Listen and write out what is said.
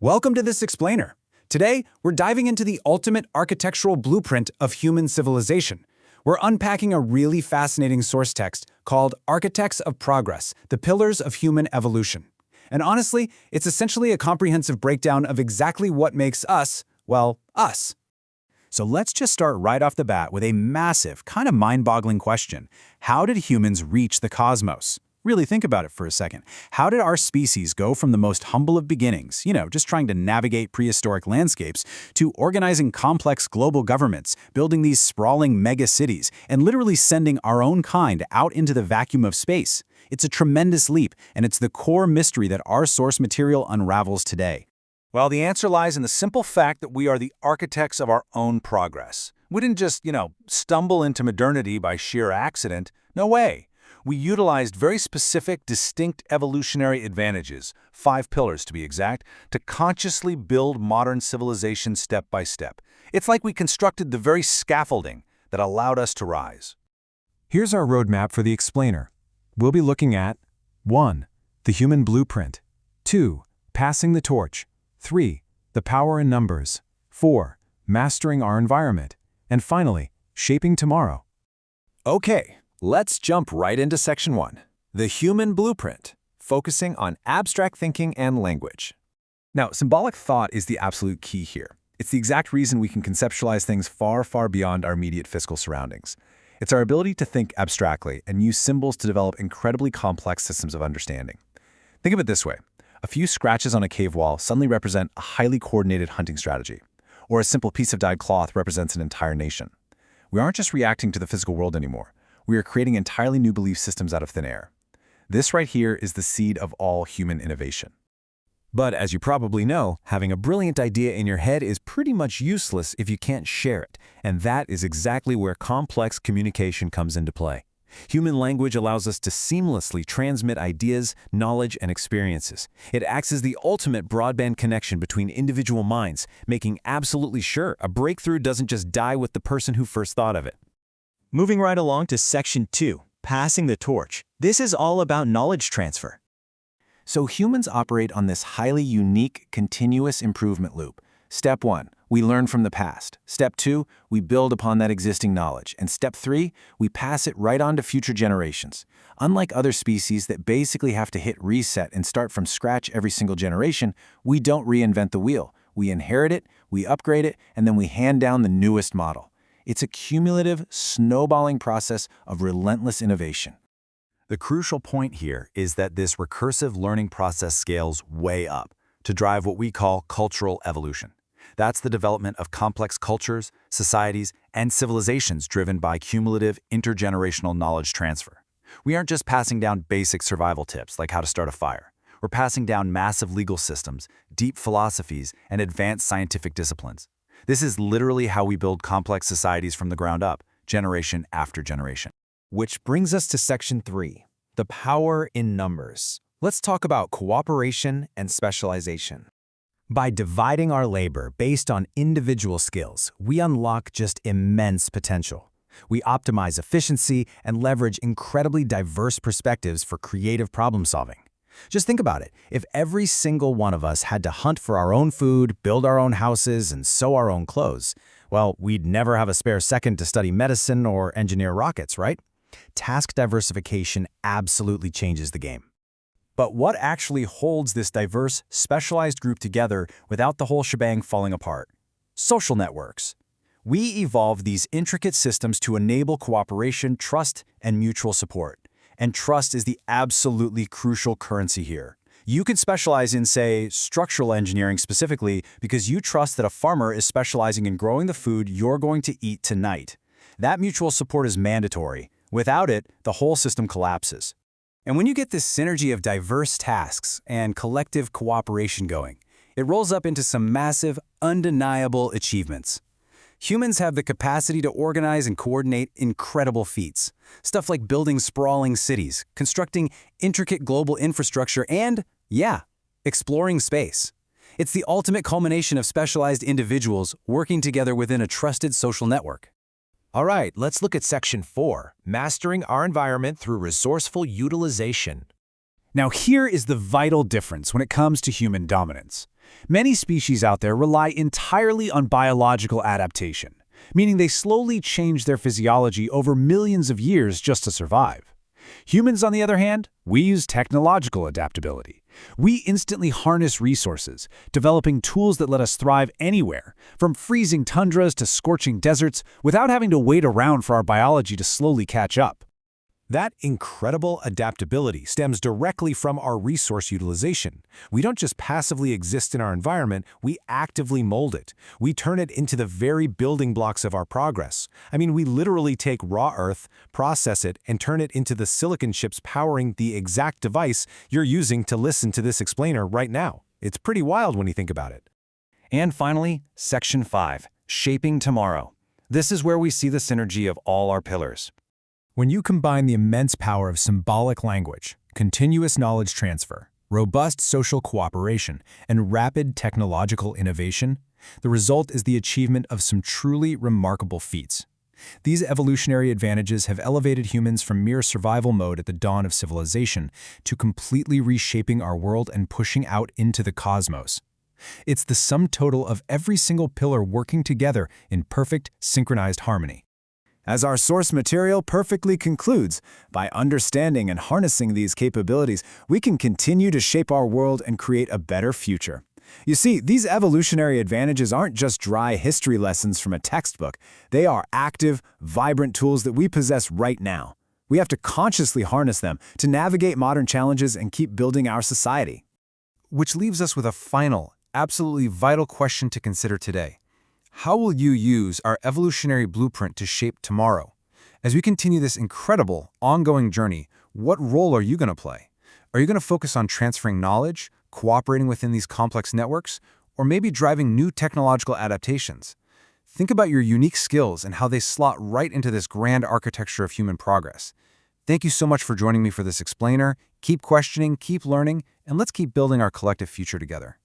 Welcome to this explainer. Today, we're diving into the ultimate architectural blueprint of human civilization. We're unpacking a really fascinating source text called Architects of Progress, the Pillars of Human Evolution. And honestly, it's essentially a comprehensive breakdown of exactly what makes us, well, us. So let's just start right off the bat with a massive, kind of mind-boggling question. How did humans reach the cosmos? Really think about it for a second. How did our species go from the most humble of beginnings, just trying to navigate prehistoric landscapes, to organizing complex global governments, building these sprawling mega cities, and literally sending our own kind out into the vacuum of space? It's a tremendous leap, and it's the core mystery that our source material unravels today. Well, the answer lies in the simple fact that we are the architects of our own progress. We didn't just, stumble into modernity by sheer accident. No way. We utilized very specific, distinct evolutionary advantages, 5 pillars to be exact, to consciously build modern civilization step by step. It's like we constructed the very scaffolding that allowed us to rise. Here's our roadmap for the explainer. We'll be looking at 1. The human blueprint. 2. Passing the torch. 3. The power in numbers. 4. Mastering our environment. And finally, shaping tomorrow. Okay, let's jump right into Section 1, the human blueprint, focusing on abstract thinking and language. Now, symbolic thought is the absolute key here. It's the exact reason we can conceptualize things far, far beyond our immediate physical surroundings. It's our ability to think abstractly and use symbols to develop incredibly complex systems of understanding. Think of it this way. A few scratches on a cave wall suddenly represent a highly coordinated hunting strategy, or a simple piece of dyed cloth represents an entire nation. We aren't just reacting to the physical world anymore. We are creating entirely new belief systems out of thin air. This right here is the seed of all human innovation. But as you probably know, having a brilliant idea in your head is pretty much useless if you can't share it, and that is exactly where complex communication comes into play. Human language allows us to seamlessly transmit ideas, knowledge, and experiences. It acts as the ultimate broadband connection between individual minds, making absolutely sure a breakthrough doesn't just die with the person who first thought of it. Moving right along to Section 2, Passing the Torch. This is all about knowledge transfer. So humans operate on this highly unique, continuous improvement loop. Step 1, we learn from the past. Step 2, we build upon that existing knowledge. And Step 3, we pass it right on to future generations. Unlike other species that basically have to hit reset and start from scratch every single generation, we don't reinvent the wheel. We inherit it, we upgrade it, and then we hand down the newest model. It's a cumulative, snowballing process of relentless innovation. The crucial point here is that this recursive learning process scales way up to drive what we call cultural evolution. That's the development of complex cultures, societies, and civilizations driven by cumulative intergenerational knowledge transfer. We aren't just passing down basic survival tips like how to start a fire. We're passing down massive legal systems, deep philosophies, and advanced scientific disciplines. This is literally how we build complex societies from the ground up, generation after generation. Which brings us to Section 3, the power in numbers. Let's talk about cooperation and specialization. By dividing our labor based on individual skills, we unlock just immense potential. We optimize efficiency and leverage incredibly diverse perspectives for creative problem solving. Just think about it. If every single one of us had to hunt for our own food, build our own houses, and sew our own clothes, well, we'd never have a spare second to study medicine or engineer rockets, right? Task diversification absolutely changes the game. But what actually holds this diverse, specialized group together without the whole shebang falling apart? Social networks. We evolved these intricate systems to enable cooperation, trust, and mutual support. And trust is the absolutely crucial currency here. You can specialize in, say, structural engineering specifically because you trust that a farmer is specializing in growing the food you're going to eat tonight. That mutual support is mandatory. Without it, the whole system collapses. And when you get this synergy of diverse tasks and collective cooperation going, it rolls up into some massive, undeniable achievements. Humans have the capacity to organize and coordinate incredible feats. Stuff like building sprawling cities, constructing intricate global infrastructure, and, exploring space. It's the ultimate culmination of specialized individuals working together within a trusted social network. All right, let's look at Section 4, Mastering Our Environment Through Resourceful Utilization. Now here is the vital difference when it comes to human dominance. Many species out there rely entirely on biological adaptation, meaning they slowly change their physiology over millions of years just to survive. Humans, on the other hand, we use technological adaptability. We instantly harness resources, developing tools that let us thrive anywhere, from freezing tundras to scorching deserts, without having to wait around for our biology to slowly catch up. That incredible adaptability stems directly from our resource utilization. We don't just passively exist in our environment, we actively mold it. We turn it into the very building blocks of our progress. I mean, we literally take raw earth, process it, and turn it into the silicon chips powering the exact device you're using to listen to this explainer right now. It's pretty wild when you think about it. And finally, Section 5, Shaping Tomorrow. This is where we see the synergy of all our pillars. When you combine the immense power of symbolic language, continuous knowledge transfer, robust social cooperation, and rapid technological innovation, the result is the achievement of some truly remarkable feats. These evolutionary advantages have elevated humans from mere survival mode at the dawn of civilization to completely reshaping our world and pushing out into the cosmos. It's the sum total of every single pillar working together in perfect, synchronized harmony. As our source material perfectly concludes, by understanding and harnessing these capabilities, we can continue to shape our world and create a better future. You see, these evolutionary advantages aren't just dry history lessons from a textbook. They are active, vibrant tools that we possess right now. We have to consciously harness them to navigate modern challenges and keep building our society. Which leaves us with a final, absolutely vital question to consider today. How will you use our evolutionary blueprint to shape tomorrow? As we continue this incredible, ongoing journey, what role are you going to play? Are you going to focus on transferring knowledge, cooperating within these complex networks, or maybe driving new technological adaptations? Think about your unique skills and how they slot right into this grand architecture of human progress. Thank you so much for joining me for this explainer. Keep questioning, keep learning, and let's keep building our collective future together.